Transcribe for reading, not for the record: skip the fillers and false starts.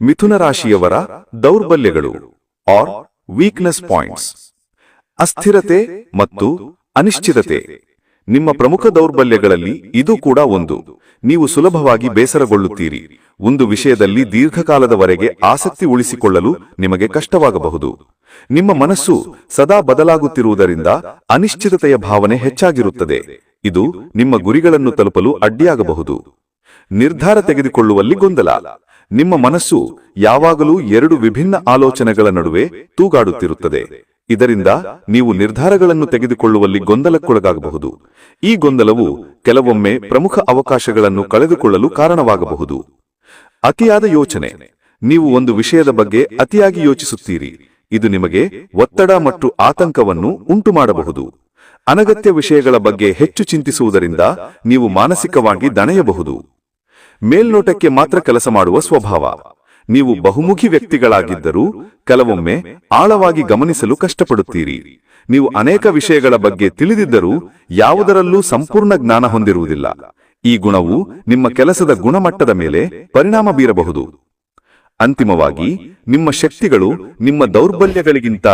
ಮಿಥುನ ರಾಶಿಯವರ ದೌರ್ಬಲ್ಯಗಳು ಆರ್ ವೀಕ್ನೆಸ್ ಪಾಯಿಂಟ್ಸ್. ಅಸ್ಥಿರತೆ ಮತ್ತು ಅನಿಶ್ಚಿತತೆ ನಿಮ್ಮ ಪ್ರಮುಖ ದೌರ್ಬಲ್ಯಗಳಲ್ಲಿ ಇದು ಕೂಡ ಒಂದು. ನೀವು ಸುಲಭವಾಗಿ ಬೇಸರಗೊಳ್ಳುತ್ತೀರಿ. ಒಂದು ವಿಷಯದಲ್ಲಿ ದೀರ್ಘಕಾಲದವರೆಗೆ ಆಸಕ್ತಿ ಉಳಿಸಿಕೊಳ್ಳಲು ನಿಮಗೆ ಕಷ್ಟವಾಗಬಹುದು. ನಿಮ್ಮ ಮನಸ್ಸು ಸದಾ ಬದಲಾಗುತ್ತಿರುವುದರಿಂದ ಅನಿಶ್ಚಿತತೆಯ ಭಾವನೆ ಹೆಚ್ಚಾಗಿರುತ್ತದೆ. ಇದು ನಿಮ್ಮ ಗುರಿಗಳನ್ನು ತಲುಪಲು ಅಡ್ಡಿಯಾಗಬಹುದು. ನಿರ್ಧಾರ ತೆಗೆದುಕೊಳ್ಳುವಲ್ಲಿ ಗೊಂದಲ. ನಿಮ್ಮ ಮನಸ್ಸು ಯಾವಾಗಲೂ ಎರಡು ವಿಭಿನ್ನ ಆಲೋಚನೆಗಳ ನಡುವೆ ತೂಗಾಡುತ್ತಿರುತ್ತದೆ. ಇದರಿಂದ ನೀವು ನಿರ್ಧಾರಗಳನ್ನು ತೆಗೆದುಕೊಳ್ಳುವಲ್ಲಿ ಗೊಂದಲಕ್ಕೊಳಗಾಗಬಹುದು. ಈ ಗೊಂದಲವು ಕೆಲವೊಮ್ಮೆ ಪ್ರಮುಖ ಅವಕಾಶಗಳನ್ನು ಕಳೆದುಕೊಳ್ಳಲು ಕಾರಣವಾಗಬಹುದು. ಅತಿಯಾದ ಯೋಚನೆ. ನೀವು ಒಂದು ವಿಷಯದ ಬಗ್ಗೆ ಅತಿಯಾಗಿ ಯೋಚಿಸುತ್ತೀರಿ. ಇದು ನಿಮಗೆ ಒತ್ತಡ ಮತ್ತು ಆತಂಕವನ್ನು ಉಂಟುಮಾಡಬಹುದು. ಅನಗತ್ಯ ವಿಷಯಗಳ ಬಗ್ಗೆ ಹೆಚ್ಚು ಚಿಂತಿಸುವುದರಿಂದ ನೀವು ಮಾನಸಿಕವಾಗಿ ದಣೆಯಬಹುದು. ಮೇಲ್ನೋಟಕ್ಕೆ ಮಾತ್ರ ಕೆಲಸ ಮಾಡುವ ಸ್ವಭಾವ. ನೀವು ಬಹುಮುಖಿ ವ್ಯಕ್ತಿಗಳಾಗಿದ್ದರೂ ಕೆಲವೊಮ್ಮೆ ಆಳವಾಗಿ ಗಮನಿಸಲು ಕಷ್ಟಪಡುತ್ತೀರಿ. ನೀವು ಅನೇಕ ವಿಷಯಗಳ ಬಗ್ಗೆ ತಿಳಿದಿದ್ದರೂ ಯಾವುದರಲ್ಲೂ ಸಂಪೂರ್ಣ ಜ್ಞಾನ ಹೊಂದಿರುವುದಿಲ್ಲ. ಈ ಗುಣವು ನಿಮ್ಮ ಕೆಲಸದ ಗುಣಮಟ್ಟದ ಮೇಲೆ ಪರಿಣಾಮ ಬೀರಬಹುದು. ಅಂತಿಮವಾಗಿ, ನಿಮ್ಮ ಶಕ್ತಿಗಳು ನಿಮ್ಮ ದೌರ್ಬಲ್ಯಗಳಿಗಿಂತ